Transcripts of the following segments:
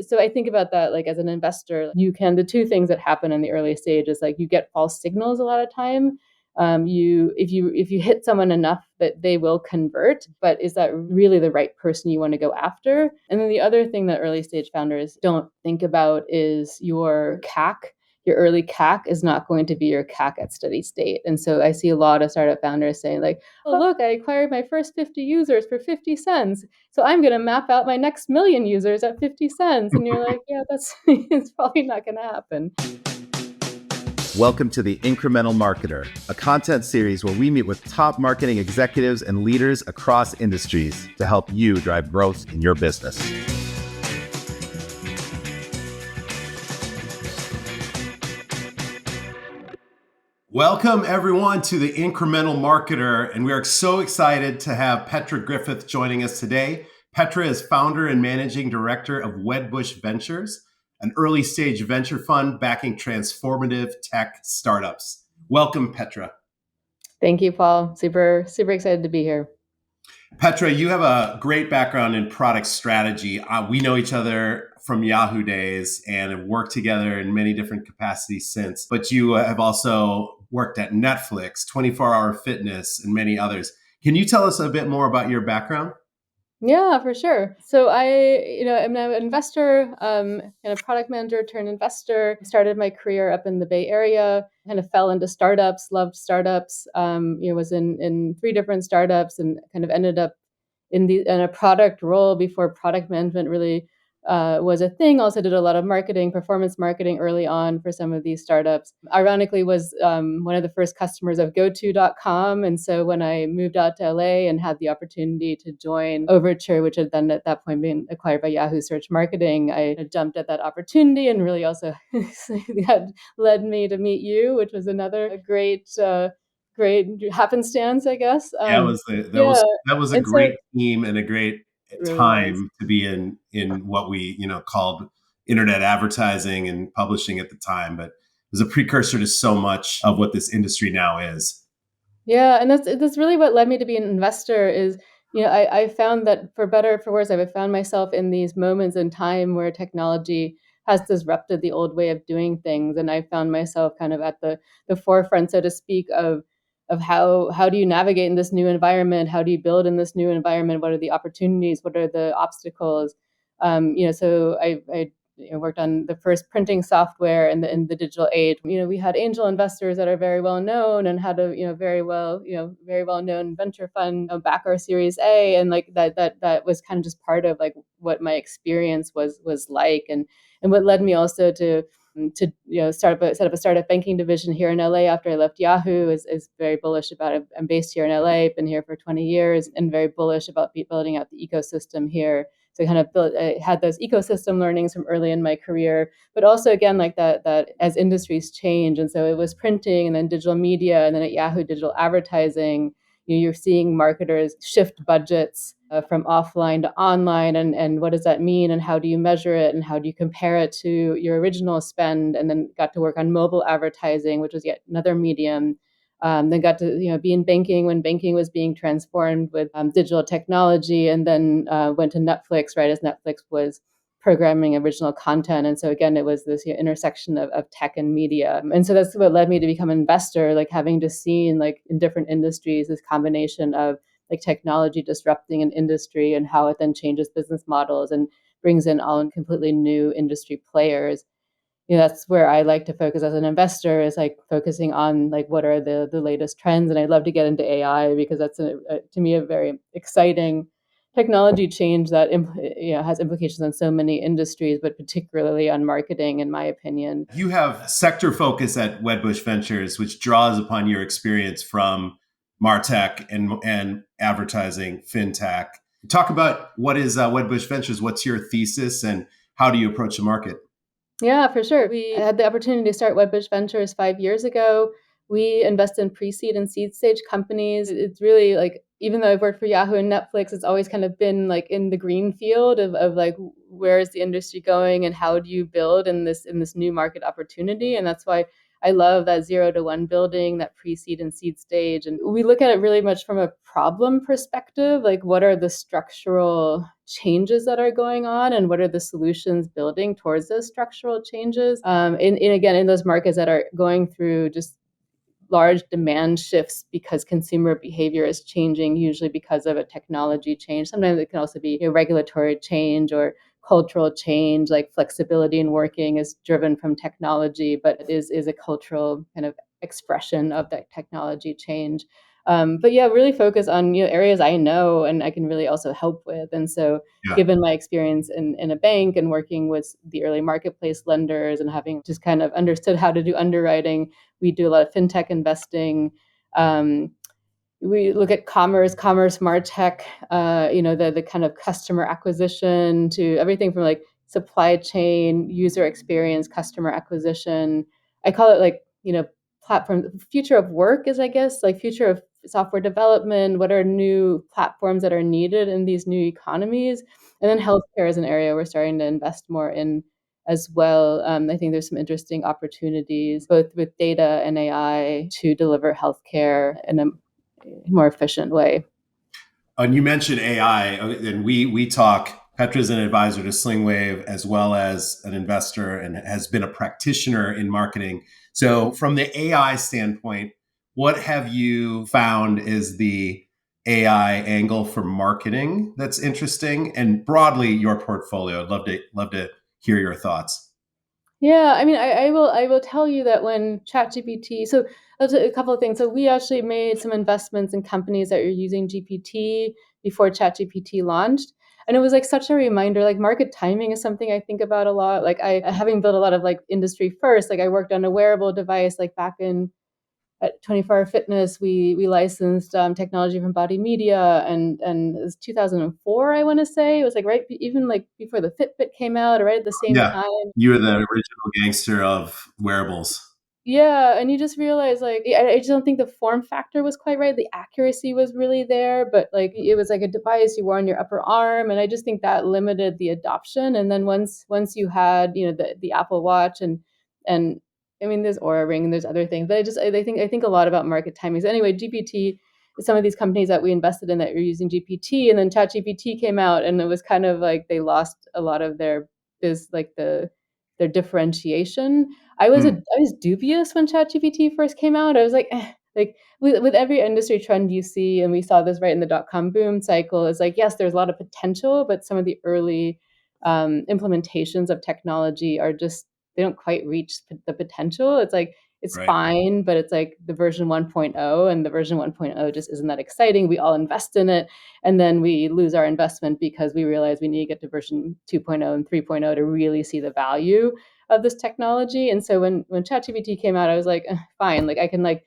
So I think about that like as an investor, the two things that happen in the early stage is like you get false signals a lot of time. If you hit someone enough that they will convert, but is that really the right person you want to go after? And then the other thing that early stage founders don't think about is your CAC. Your early CAC is not going to be your CAC at steady state. And so I see a lot of startup founders saying like, oh, look, I acquired my first 50 users for 50 cents. So I'm going to map out my next million users at 50 cents. And you're like, yeah, it's probably not going to happen. Welcome to the Incremental Marketer, a content series where we meet with top marketing executives and leaders across industries to help you drive growth in your business. Welcome everyone to the Incremental Marketer, and we are so excited to have Petra Griffith joining us today. Petra is founder and managing director of Wedbush Ventures, an early stage venture fund backing transformative tech startups. Welcome, Petra. Thank you, Paul. Super excited to be here. Petra, you have a great background in product strategy. We know each other from Yahoo days and have worked together in many different capacities since. But you have also worked at Netflix, 24 Hour Fitness, and many others. Can you tell us a bit more about your background? Yeah, for sure. So I'm an investor and a product manager turned investor. Started my career up in the Bay Area, kind of fell into startups, loved startups, was in 3 different startups and kind of ended up in a product role before product management really was a thing. Also did a lot of marketing, performance marketing early on for some of these startups. Ironically, was one of the first customers of GoTo.com. And so when I moved out to LA and had the opportunity to join Overture, which had then at that point been acquired by Yahoo Search Marketing, I jumped at that opportunity and really also had led me to meet you, which was another great happenstance, I guess. That was a great team and a great time to be in what we called internet advertising and publishing at the time, but it was a precursor to so much of what this industry now is. Yeah, and that's really what led me to be an investor. Is I found that for better or for worse, I've found myself in these moments in time where technology has disrupted the old way of doing things, and I found myself kind of at the forefront, so to speak, of how do you navigate in this new environment? How do you build in this new environment? What are the opportunities? What are the obstacles? So I worked on the first printing software in the digital age. We had angel investors that are very well known and had a very well known venture fund back our Series A, and like that was kind of just part of like what my experience was like, and what led me also to set up a startup banking division here in LA after I left Yahoo. Is very bullish about it. I'm based here in LA, been here for 20 years, and very bullish about building out the ecosystem here. So I had those ecosystem learnings from early in my career, but also again like that as industries change, and so it was printing and then digital media, and then at Yahoo digital advertising. You're seeing marketers shift budgets from offline to online, and what does that mean, and how do you measure it, and how do you compare it to your original spend? And then got to work on mobile advertising, which was yet another medium. Then got to be in banking when banking was being transformed with digital technology, and then went to Netflix right as Netflix was programming original content. And so again, it was this intersection of tech and media. And so that's what led me to become an investor, like having just seen like in different industries, this combination of like technology disrupting an industry and how it then changes business models and brings in all completely new industry players. That's where I like to focus as an investor, is like focusing on like what are the latest trends. And I'd love to get into AI because that's to me a very exciting technology change that has implications on so many industries, but particularly on marketing, in my opinion. You have sector focus at Wedbush Ventures, which draws upon your experience from MarTech and advertising, fintech. Talk about what is Wedbush Ventures. What's your thesis and how do you approach the market? Yeah, for sure. We had the opportunity to start Wedbush Ventures 5 years ago. We invest in pre-seed and seed stage companies. It's really like, even though I've worked for Yahoo and Netflix, it's always kind of been like in the green field of like, where is the industry going and how do you build in this new market opportunity? And that's why I love that 0 to 1 building, that pre-seed and seed stage. And we look at it really much from a problem perspective, like what are the structural changes that are going on and what are the solutions building towards those structural changes. Again, in those markets that are going through just large demand shifts because consumer behavior is changing, usually because of a technology change. Sometimes it can also be regulatory change or cultural change, like flexibility in working is driven from technology, but is a cultural kind of expression of that technology change. But yeah, really focus on areas I know and I can really also help with. And so, Yeah. given my experience in a bank and working with the early marketplace lenders and having just kind of understood how to do underwriting, we do a lot of fintech investing. Um, we look at commerce, martech, the kind of customer acquisition to everything from like supply chain, user experience, customer acquisition. I call it like, platform. Future of work is, I guess, like future of software development. What are new platforms that are needed in these new economies? And then healthcare is an area we're starting to invest more in as well. I think there's some interesting opportunities both with data and AI to deliver healthcare in a more efficient way. And you mentioned AI, and we talk. Petra's an advisor to Slingwave as well as an investor and has been a practitioner in marketing. So, from the AI standpoint, what have you found is the AI angle for marketing that's interesting, and broadly your portfolio? I'd love to hear your thoughts. Yeah, I mean, I will tell you that when ChatGPT, so there's a couple of things. So we actually made some investments in companies that are using GPT before ChatGPT launched. And it was like such a reminder, like market timing is something I think about a lot. Like having built a lot of like industry first, like I worked on a wearable device, like back in at 24 Hour Fitness, we licensed technology from Body Media, and it was 2004, I want to say. It was like even like before the Fitbit came out, or right at the same Yeah, time. you were the original gangster of wearables. Yeah, and you just realize, like, I just don't think the form factor was quite right. The accuracy was really there, but like it was like a device you wore on your upper arm, and I just think that limited the adoption. And then once you had, the Apple Watch and I mean, there's Aura Ring and there's other things, but I think a lot about market timings. Anyway, GPT, some of these companies that we invested in that were using GPT, and then ChatGPT came out, and it was kind of like they lost a lot of their differentiation. I was dubious when ChatGPT first came out. I was like, like with every industry trend you see, and we saw this right in the dot-com boom cycle, is like, yes, there's a lot of potential, but some of the early implementations of technology are just, they don't quite reach the potential. It's like, it's Right. fine, but it's like the version 1.0, and the version 1.0 just isn't that exciting. We all invest in it, and then we lose our investment because we realize we need to get to version 2.0 and 3.0 to really see the value of this technology. And so when ChatGPT came out, I was like, fine, like I can like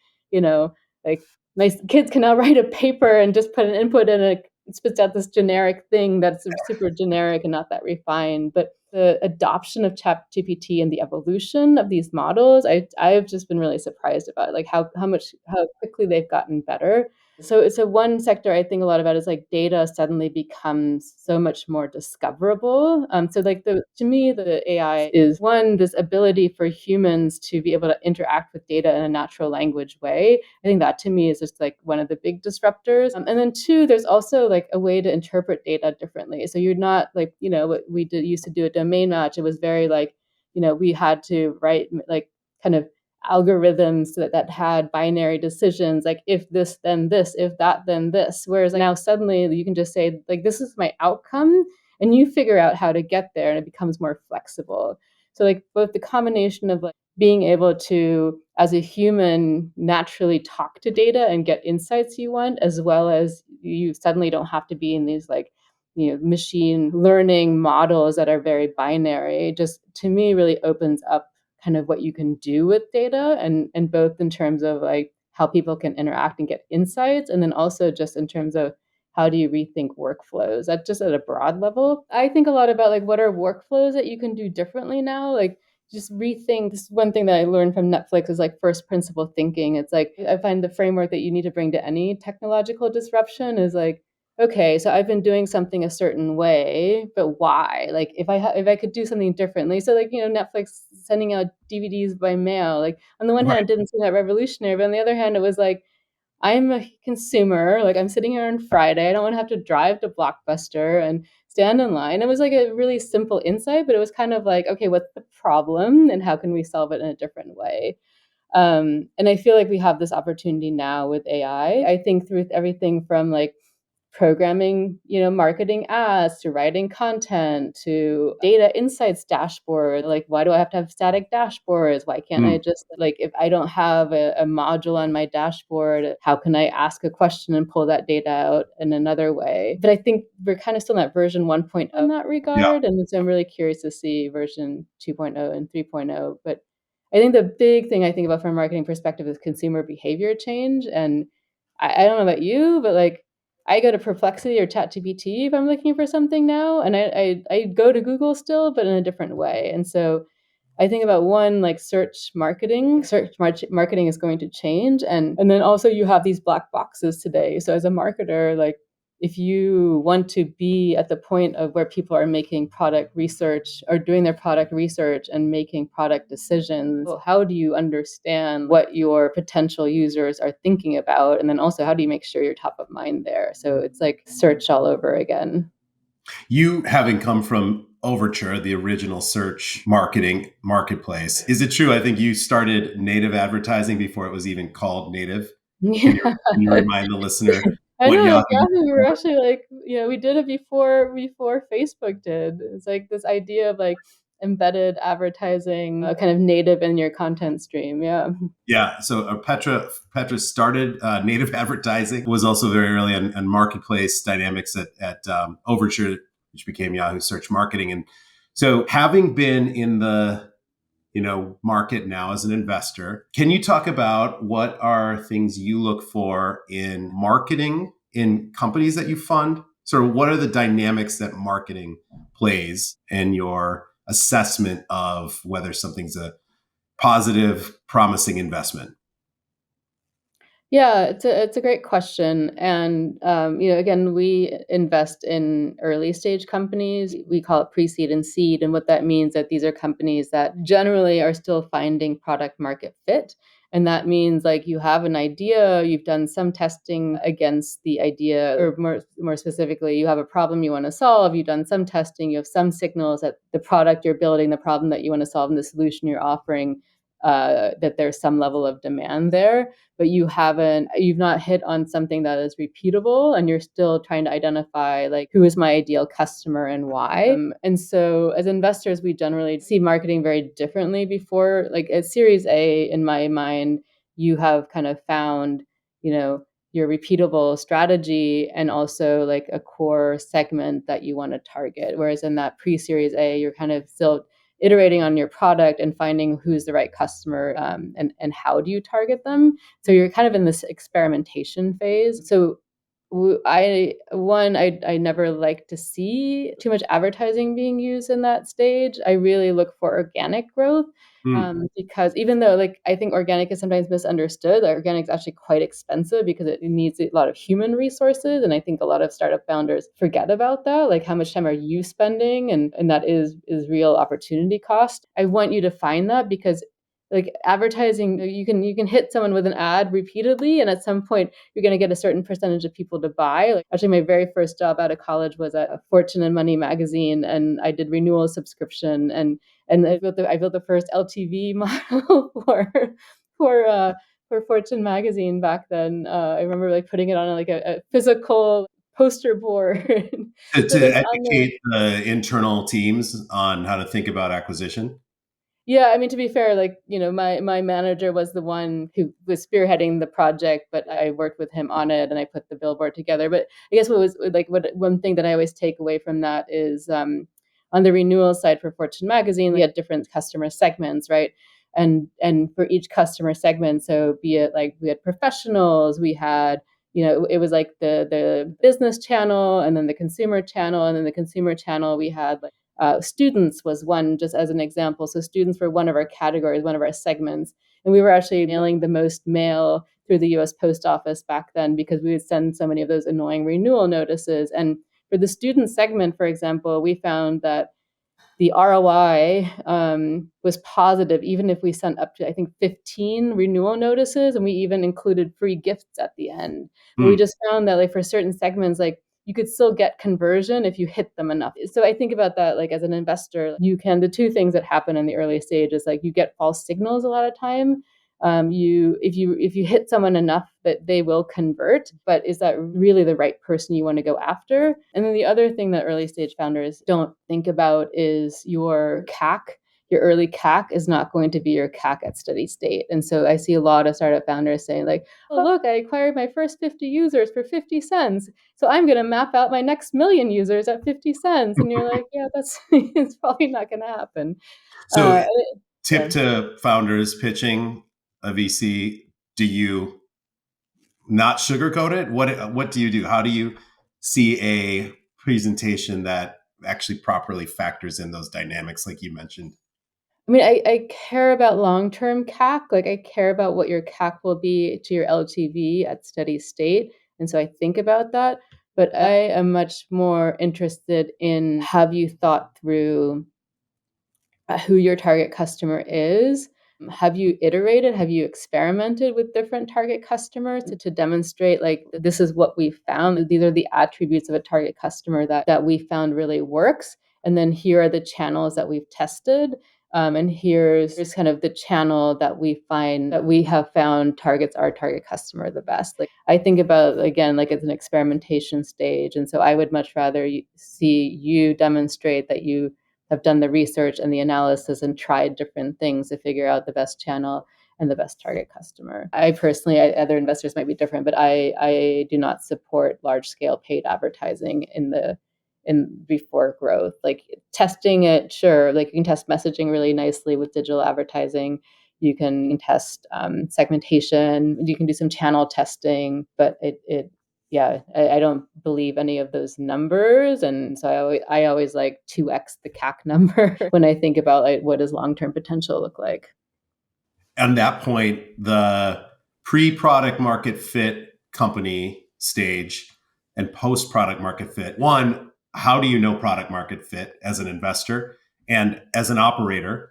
my kids can now write a paper and just put an input in it. It spits out this generic thing that's super generic and not that refined. But the adoption of ChatGPT and the evolution of these models, I've just been really surprised about, like how quickly they've gotten better. So one sector I think a lot about is like data suddenly becomes so much more discoverable. So like to me, the AI is one, this ability for humans to be able to interact with data in a natural language way. I think that to me is just like one of the big disruptors. And then two, there's also like a way to interpret data differently. So you're not like, what we used to do a domain match. It was very like, we had to write like kind of algorithms that had binary decisions, like if this then this, if that then this, whereas now suddenly you can just say like, this is my outcome, and you figure out how to get there, and it becomes more flexible. So like both the combination of like being able to, as a human, naturally talk to data and get insights you want, as well as you suddenly don't have to be in these like machine learning models that are very binary, just to me really opens up kind of what you can do with data, and both in terms of like how people can interact and get insights, and then also just in terms of how do you rethink workflows. That's just at a broad level. I think a lot about like what are workflows that you can do differently now, like just rethink. This one thing that I learned from Netflix is like first principle thinking. It's like I find the framework that you need to bring to any technological disruption is like okay, so I've been doing something a certain way, but why? Like if I could do something differently. So like, Netflix sending out DVDs by mail, like on the one hand, Right. it didn't seem that revolutionary, but on the other hand, it was like, I'm a consumer, like I'm sitting here on Friday. I don't want to have to drive to Blockbuster and stand in line. It was like a really simple insight, but it was kind of like, okay, what's the problem and how can we solve it in a different way? And I feel like we have this opportunity now with AI. I think through everything from like programming, marketing ads to writing content to data insights dashboard. Like, why do I have to have static dashboards? Why can't I Mm. just, like, if I don't have a module on my dashboard, how can I ask a question and pull that data out in another way? But I think we're kind of still in that version 1.0 in that Yeah. regard. And so I'm really curious to see version 2.0 and 3.0. But I think the big thing I think about from a marketing perspective is consumer behavior change. And I don't know about you, but like I go to Perplexity or ChatGPT if I'm looking for something now, and I go to Google still, but in a different way. And so I think about one, like marketing is going to change, and then also you have these black boxes today. So as a marketer, like if you want to be at the point of where people are making product research or doing their product research and making product decisions, well, how do you understand what your potential users are thinking about? And then also, how do you make sure you're top of mind there? So it's like search all over again. You having come from Overture, the original search marketing marketplace, is it true? I think you started native advertising before it was even called native. Can you, Yeah. can you remind the listener I what know Yahoo at Yahoo we were was? actually like, we did it before Facebook did. It's like this idea of like embedded advertising, kind of native in your content stream. Yeah. Yeah, so Petra started native advertising. Was also very early on marketplace dynamics at Overture, which became Yahoo Search Marketing. And so, having been in the market now as an investor, can you talk about what are things you look for in marketing in companies that you fund? Sort of what are the dynamics that marketing plays in your assessment of whether something's a positive, promising investment? Yeah, it's a great question, and again, we invest in early stage companies. We call it pre-seed and seed, and what that means that these are companies that generally are still finding product market fit, and that means like you have an idea, you've done some testing against the idea, or more specifically, you have a problem you want to solve. You've done some testing, you have some signals that the product you're building, the problem that you want to solve, and the solution you're offering, that there's some level of demand there, but you've not hit on something that is repeatable, and you're still trying to identify like who is my ideal customer and why. And so as investors, we generally see marketing very differently. Before, like at Series A, in my mind, you have kind of found, you know your repeatable strategy and also like a core segment that you want to target, whereas in that pre-Series A, you're kind of still iterating on your product and finding who's the right customer, and how do you target them. So you're kind of in this experimentation phase. So I never like to see too much advertising being used in that stage. I really look for organic growth, Hmm. because even though like I think organic is sometimes misunderstood, like, organic is actually quite expensive because it needs a lot of human resources, and I think a lot of startup founders forget about that. Like, how much time are you spending, and that is real opportunity cost. I want you to find that because like advertising, you can hit someone with an ad repeatedly, and at some point you're going to get a certain percentage of people to buy. Like, actually, my very first job out of college was at a Fortune and Money magazine, and I did renewal subscription, and I built the first LTV model for Fortune magazine back then. I remember like putting it on like a physical poster board. To But it's on there. educate the internal teams on how to think about acquisition. Yeah, I mean, to be fair, like, my manager was the one who was spearheading the project, but I worked with him on it and I put the billboard together. But I guess what one thing that I always take away from that is, on the renewal side for Fortune magazine, we had different customer segments, right? And for each customer segment, so be it like we had professionals, we had, it was like the business channel, and then the consumer channel, and then the consumer channel we had like, students was one, just as an example. So students were one of our categories, one of our segments, and we were actually mailing the most mail through the US Post Office back then because we would send so many of those annoying renewal notices. And for the student segment, for example, we found that the ROI was positive, even if we sent up to, I think, 15 renewal notices, and we even included free gifts at the end. But we just found that, like, for certain segments, like, you could still get conversion if you hit them enough. So I think about that, like, as an investor, the two things that happen in the early stage is, like, you get false signals a lot of time. If you hit someone enough that they will convert, but is that really the right person you want to go after? And then the other thing that early stage founders don't think about is your CAC. Your early CAC is not going to be your CAC at steady state. And so I see a lot of startup founders saying, like, oh, look, I acquired my first 50 users for 50 cents. So I'm going to map out my next million users at 50 cents. And you're like, yeah, that's it's probably not going to happen. So, Yeah. tip to founders pitching a VC: do you not sugarcoat it? What do you do? How do you see a presentation that actually properly factors in those dynamics, like you mentioned? I mean, I care about long-term CAC. Like, I care about what your CAC will be to your LTV at steady state. And so I think about that. But I am much more interested in, have you thought through who your target customer is? Have you iterated? Have you experimented with different target customers to demonstrate, like, this is what we found? These are the attributes of a target customer that we found really works. And then here are the channels that we've tested. And here's kind of the channel that we have found targets our target customer the best. Like, I think about, again, like, it's an experimentation stage. And so I would much rather see you demonstrate that you have done the research and the analysis and tried different things to figure out the best channel and the best target customer. I personally, other investors might be different, but I do not support large scale paid advertising in before growth. Like, testing it, sure, like, you can test messaging really nicely with digital advertising. You can test segmentation. You can do some channel testing, but I don't believe any of those numbers. And so I always like 2x the CAC number when I think about, like, what does long-term potential look like. At that point, the pre-product market fit company stage and post-product market fit. One, how do you know product market fit as an investor? And as an operator,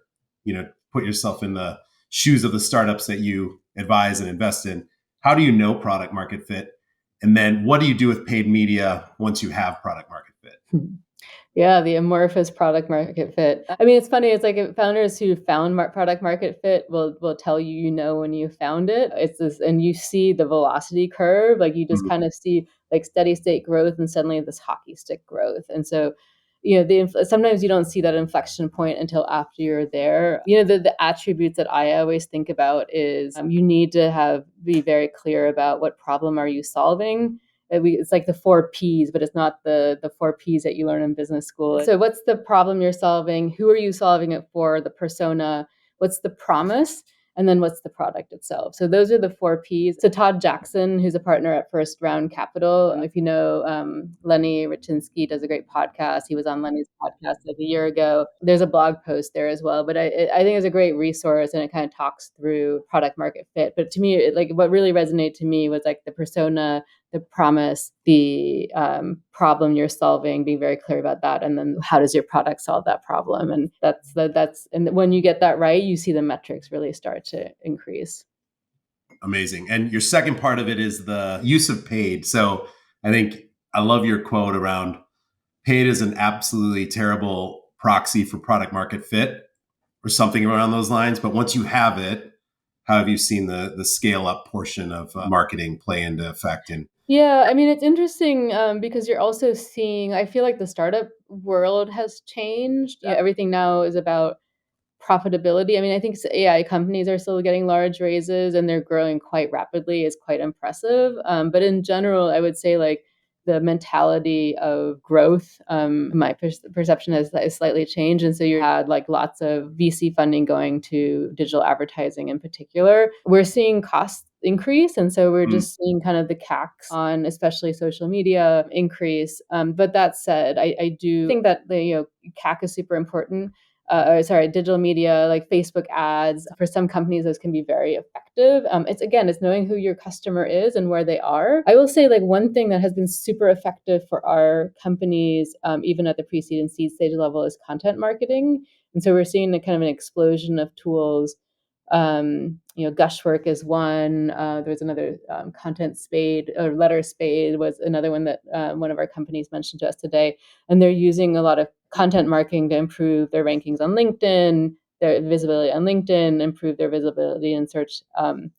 put yourself in the shoes of the startups that you advise and invest in. How do you know product market fit? And then what do you do with paid media once you have product market fit? Yeah, the amorphous product market fit. I mean, it's funny. It's like, founders who found product market fit will tell you, when you found it. It's this, and you see the velocity curve. Like, you just kind of see, like, steady state growth and suddenly this hockey stick growth. And so, sometimes you don't see that inflection point until after you're there. The attributes that I always think about is, you need to be very clear about what problem are you solving. It's like the 4 Ps, but it's not the 4 Ps that you learn in business school. So what's the problem you're solving? Who are you solving it for? The persona? What's the promise? And then what's the product itself? So those are the 4 Ps. So Todd Jackson, who's a partner at First Round Capital, if you know, Lenny Rachinsky does a great podcast. He was on Lenny's podcast like a year ago. There's a blog post there as well. But I think it's a great resource, and it kind of talks through product market fit. But to me, like, what really resonated to me was, like, the persona, the promise, the problem you're solving, being very clear about that, and then how does your product solve that problem? And and when you get that right, you see the metrics really start to increase. Amazing. And your second part of it is the use of paid. So I think I love your quote around paid is an absolutely terrible proxy for product market fit, or something around those lines. But once you have it, how have you seen the scale up portion of marketing play into effect? Yeah, I mean, it's interesting because you're also seeing, I feel like the startup world has changed. Everything now is about profitability. I mean, I think AI companies are still getting large raises and they're growing quite rapidly is quite impressive. But in general, I would say, like, the mentality of growth, my perception has slightly changed. And so you had, like, lots of VC funding going to digital advertising in particular. We're seeing costs increase. And so we're just seeing kind of the CACs on especially social media increase. But that said, I do think that the CAC is super important. digital media like Facebook ads. For some companies, those can be very effective. It's knowing who your customer is and where they are. I will say like one thing that has been super effective for our companies, even at the pre-seed and seed stage level, is content marketing. And so we're seeing a kind of an explosion of tools. Gushwork is one. There's another content spade or letter spade was another one that one of our companies mentioned to us today. And they're using a lot of content marketing to improve their rankings on LinkedIn, their visibility on LinkedIn, improve their visibility in search. And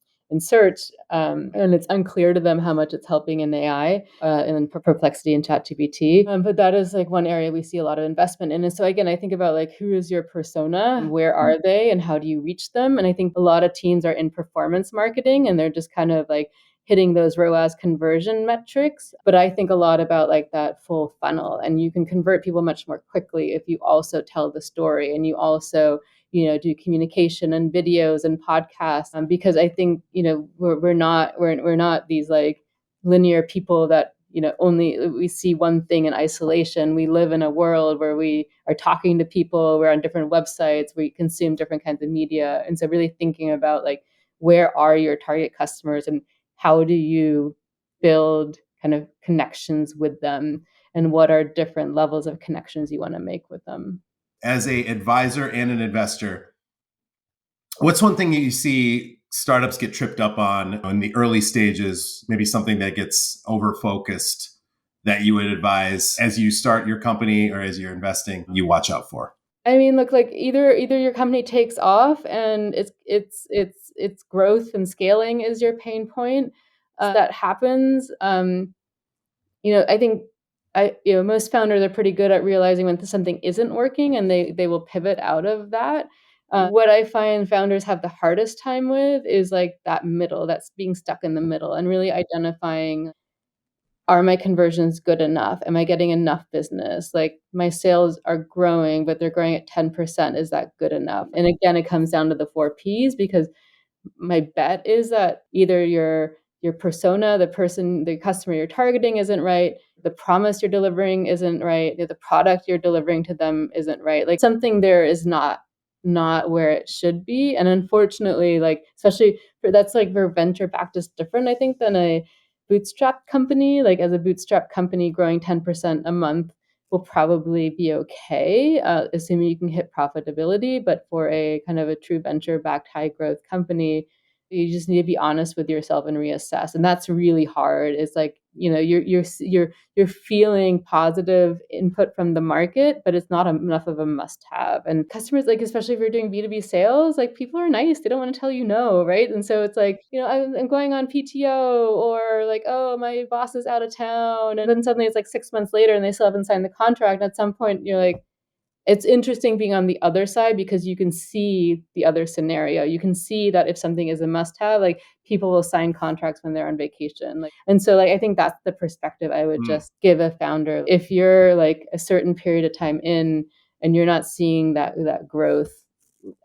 it's unclear to them how much it's helping in AI and Perplexity and ChatGPT. But that is like one area we see a lot of investment in. And so again, I think about like who is your persona, where are they, and how do you reach them? And I think a lot of teams are in performance marketing, and they're just kind of like hitting those ROAS conversion metrics. But I think a lot about like that full funnel, and you can convert people much more quickly if you also tell the story and you also do communication and videos and podcasts, because I think we're not these like linear people that only we see one thing in isolation. We live in a world where we are talking to people, we're on different websites, we consume different kinds of media. And so really thinking about like where are your target customers and how do you build kind of connections with them, and what are different levels of connections you want to make with them. As a advisor and an investor, what's one thing that you see startups get tripped up on in the early stages, maybe something that gets over focused, that you would advise as you start your company or as you're investing, you watch out for? I mean, look, like either your company takes off and it's growth and scaling is your pain point. That happens. I think most founders are pretty good at realizing when something isn't working, and they will pivot out of that. What I find founders have the hardest time with is like that middle, that's being stuck in the middle, and really identifying, are my conversions good enough? Am I getting enough business? Like my sales are growing, but they're growing at 10%. Is that good enough? And again, it comes down to the 4 Ps, because my bet is that either your persona, the customer you're targeting isn't right, the promise you're delivering isn't right, the product you're delivering to them isn't right. Like something there is not where it should be. And unfortunately, like especially that's like for venture backed is different, I think, than a bootstrap company. Like as a bootstrap company, growing 10% a month will probably be okay, assuming you can hit profitability. But for a kind of a true venture-backed high-growth company, you just need to be honest with yourself and reassess, and that's really hard. It's like you're feeling positive input from the market, but it's not enough of a must-have. And customers, like especially if you're doing B2B sales, like people are nice; they don't want to tell you no, right? And so it's like I'm going on PTO, or like, oh, my boss is out of town, and then suddenly it's like 6 months later and they still haven't signed the contract. At some point, you're like, it's interesting being on the other side, because you can see the other scenario. You can see that if something is a must-have, like people will sign contracts when they're on vacation. And so I think that's the perspective I would just give a founder. If you're like a certain period of time in and you're not seeing that growth,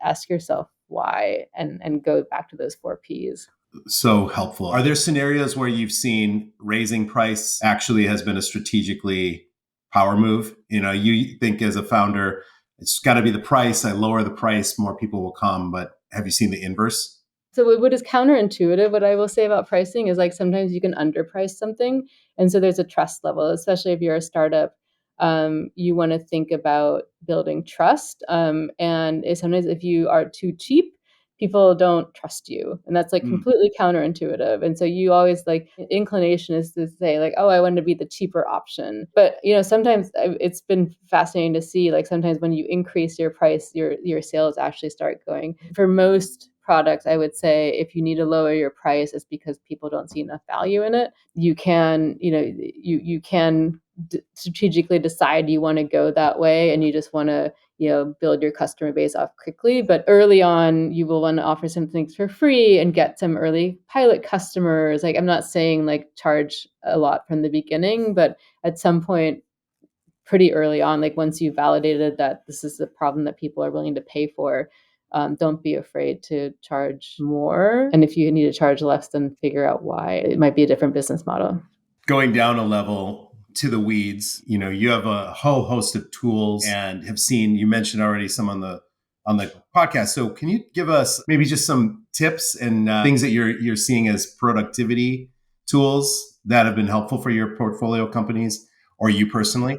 ask yourself why, and go back to those 4 Ps. So helpful. Are there scenarios where you've seen raising price actually has been a strategically power move? You think as a founder, it's got to be the price. I lower the price, more people will come. But have you seen the inverse? So what is counterintuitive, what I will say about pricing is like sometimes you can underprice something. And so there's a trust level, especially if you're a startup. You want to think about building trust. And sometimes if you are too cheap, people don't trust you. And that's like completely counterintuitive. And so you always like, inclination is to say like, oh, I want to be the cheaper option. But sometimes it's been fascinating to see, like sometimes when you increase your price, your sales actually start going. For most products, I would say if you need to lower your price, it's because people don't see enough value in it. You can strategically decide you want to go that way, and you just want to build your customer base off quickly. But early on, you will want to offer some things for free and get some early pilot customers. Like I'm not saying like charge a lot from the beginning, but at some point pretty early on, like once you validated that this is the problem that people are willing to pay for, don't be afraid to charge more. And if you need to charge less, then figure out why. It might be a different business model. Going down a level, to the weeds. You have a whole host of tools and have seen, you mentioned already some on the podcast. So can you give us maybe just some tips and things that you're seeing as productivity tools that have been helpful for your portfolio companies or you personally?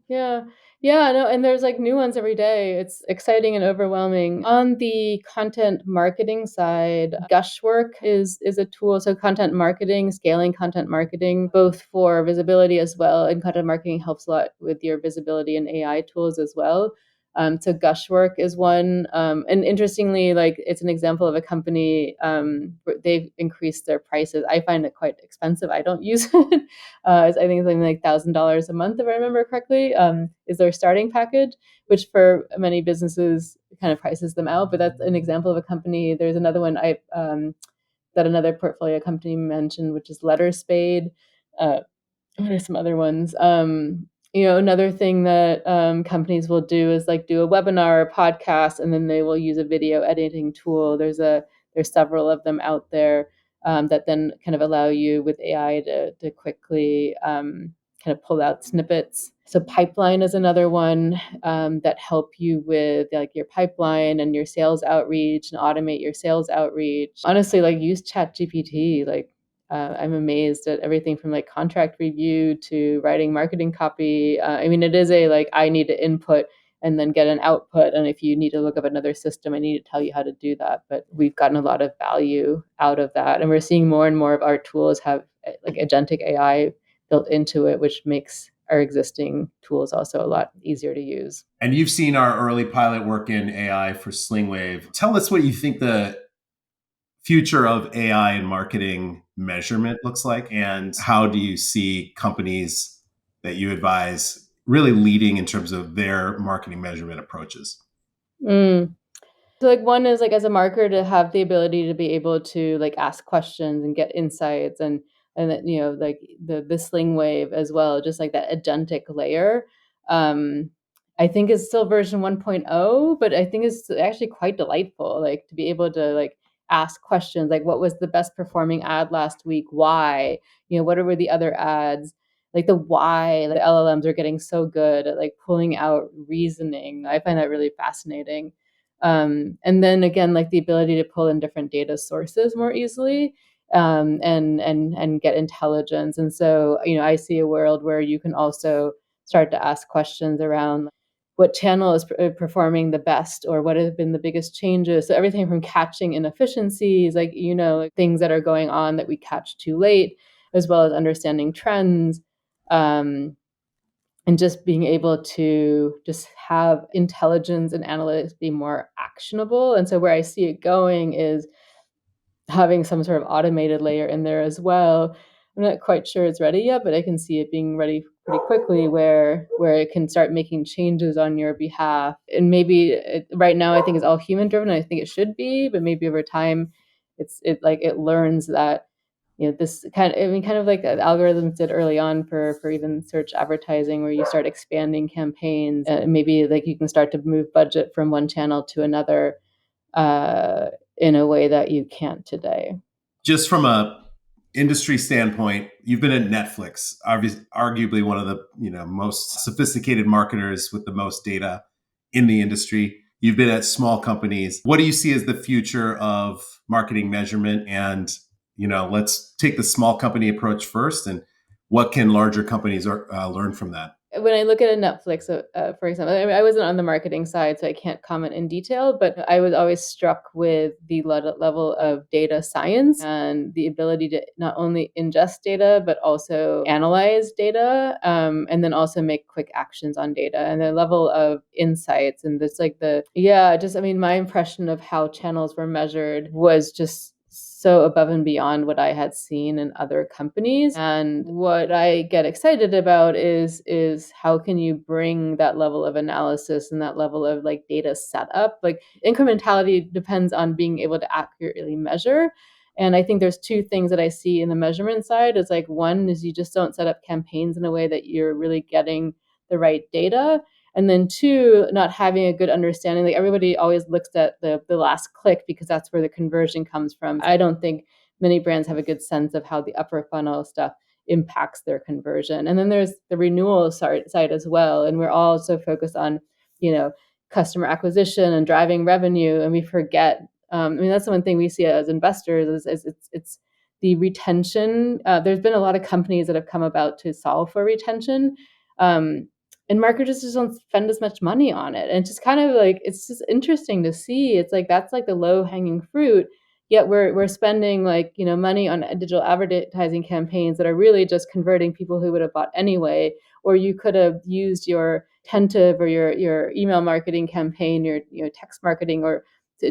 Yeah. Yeah, no, and there's like new ones every day. It's exciting and overwhelming. On the content marketing side, Gushwork is a tool. So content marketing, scaling content marketing, both for visibility as well. And content marketing helps a lot with your visibility and AI tools as well. So Gushwork is one. And interestingly, like it's an example of a company where they've increased their prices. I find it quite expensive. I don't use it. I think it's something like $1,000 a month, if I remember correctly, is their starting package, which for many businesses kind of prices them out. But that's an example of a company. There's another one that another portfolio company mentioned, which is Letter Spade. What are some other ones? Another thing that companies will do is like do a webinar or podcast, and then they will use a video editing tool. There's several of them out there that then kind of allow you with AI to quickly kind of pull out snippets. So Pipeline is another one that help you with like your pipeline and your sales outreach and automate your sales outreach. Honestly, like use ChatGPT. Like I'm amazed at everything from like contract review to writing marketing copy. I mean, it is a like I need to input and then get an output. And if you need to look up another system, I need to tell you how to do that. But we've gotten a lot of value out of that. And we're seeing more and more of our tools have like agentic AI built into it, which makes our existing tools also a lot easier to use. And you've seen our early pilot work in AI for Slingwave. Tell us what you think the future of AI and marketing measurement looks like, and how do you see companies that you advise really leading in terms of their marketing measurement approaches? Mm. So like one is like as a marketer to have the ability to be able to like ask questions and get insights and that like the sling wave as well, just like that agentic layer. Um I think is still version 1.0, but I think it's actually quite delightful like to be able to like ask questions like what was the best performing ad last week? Why? What were the other ads? Like the why, the LLMs are getting so good at like pulling out reasoning. I find that really fascinating. And then again, like the ability to pull in different data sources more easily and get intelligence. And so, I see a world where you can also start to ask questions around what channel is performing the best or what have been the biggest changes. So everything from catching inefficiencies, like, things that are going on that we catch too late, as well as understanding trends. And just being able to just have intelligence and analytics be more actionable. And so where I see it going is having some sort of automated layer in there as well. I'm not quite sure it's ready yet, but I can see it being ready pretty quickly where it can start making changes on your behalf. And maybe right now I think it's all human driven. I think it should be, but maybe over time it learns that this kind of like the algorithms did early on for even search advertising, where you start expanding campaigns. Maybe like you can start to move budget from one channel to another in a way that you can't today. Just from a industry standpoint, you've been at Netflix, arguably one of the most sophisticated marketers with the most data in the industry. You've been at small companies. What do you see as the future of marketing measurement? And let's take the small company approach first. And what can larger companies learn from that? When I look at a Netflix, for example, I wasn't on the marketing side, so I can't comment in detail, but I was always struck with the level of data science and the ability to not only ingest data, but also analyze data, and then also make quick actions on data and the level of insights. And this like my impression of how channels were measured was just so above and beyond what I had seen in other companies. And what I get excited about is how can you bring that level of analysis and that level of like data setup? Like incrementality depends on being able to accurately measure. And I think there's two things that I see in the measurement side. Is like one is you just don't set up campaigns in a way that you're really getting the right data. And then two, not having a good understanding. Like everybody always looks at the last click because that's where the conversion comes from. I don't think many brands have a good sense of how the upper funnel stuff impacts their conversion. And then there's the renewal side as well. And we're all so focused on, customer acquisition and driving revenue, and we forget. That's the one thing we see as investors is it's the retention. There's been a lot of companies that have come about to solve for retention, and marketers just don't spend as much money on it. And it's just kind of like, it's just interesting to see. It's like that's like the low hanging fruit. Yet we're spending money on digital advertising campaigns that are really just converting people who would have bought anyway. Or you could have used your Tentive or your email marketing campaign, your text marketing, or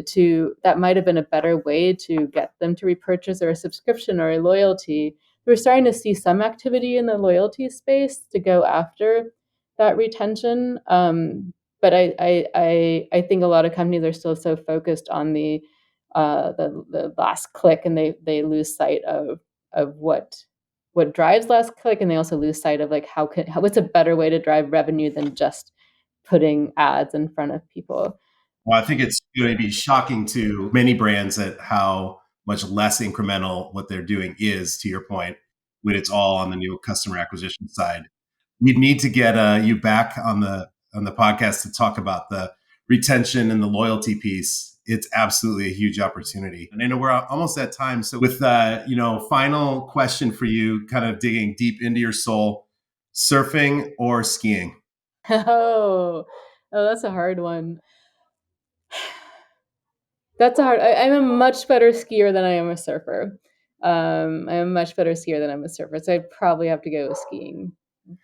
to that might have been a better way to get them to repurchase, or a subscription or a loyalty. We're starting to see some activity in the loyalty space to go after that retention. But I think a lot of companies are still so focused on the last click, and they lose sight of what drives last click, and they also lose sight of like what's a better way to drive revenue than just putting ads in front of people. Well, I think it's going to be shocking to many brands at how much less incremental what they're doing is, to your point, when it's all on the new customer acquisition side. We'd need to get you back on the podcast to talk about the retention and the loyalty piece. It's absolutely a huge opportunity. And I know we're almost at time. So with final question for you, kind of digging deep into your soul, surfing or skiing? Oh, that's a hard one. That's a hard. I'm a much better skier than I am a surfer. I'm a much better skier than I'm a surfer, so I'd probably have to go with skiing.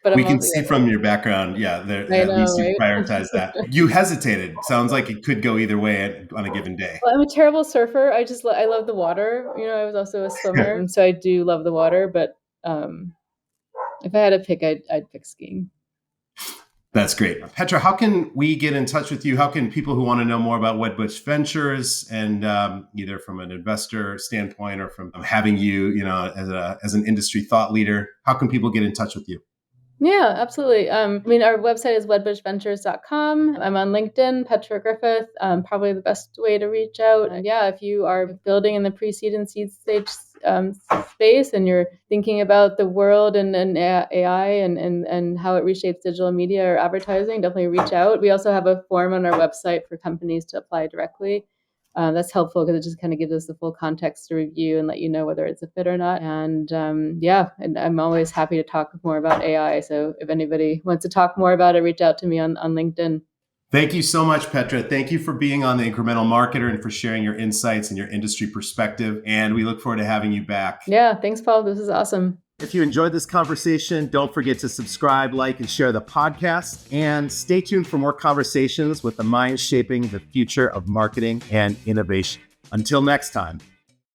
But We can see from your background, I at least know, you right? prioritize that. You hesitated. Sounds like it could go either way on a given day. Well, I'm a terrible surfer. I love the water. I was also a swimmer, and so I do love the water. But if I had to pick, I'd pick skiing. That's great. Petra, how can we get in touch with you? How can people who want to know more about Wedbush Ventures, and either from an investor standpoint or from having you, as an industry thought leader, how can people get in touch with you? Yeah, absolutely. Our website is wedbushventures.com. I'm on LinkedIn, Petra Griffith, probably the best way to reach out. And if you are building in the pre-seed and seed stage space, and you're thinking about the world and AI and how it reshapes digital media or advertising, definitely reach out. We also have a form on our website for companies to apply directly. That's helpful because it just kind of gives us the full context to review and let you know whether it's a fit or not. And and I'm always happy to talk more about AI. So if anybody wants to talk more about it, reach out to me on LinkedIn. Thank you so much, Petra. Thank you for being on the Incremental Marketer and for sharing your insights and your industry perspective. And we look forward to having you back. Yeah, thanks, Paul. This is awesome. If you enjoyed this conversation, don't forget to subscribe, like, and share the podcast. And stay tuned for more conversations with the minds shaping the future of marketing and innovation. Until next time.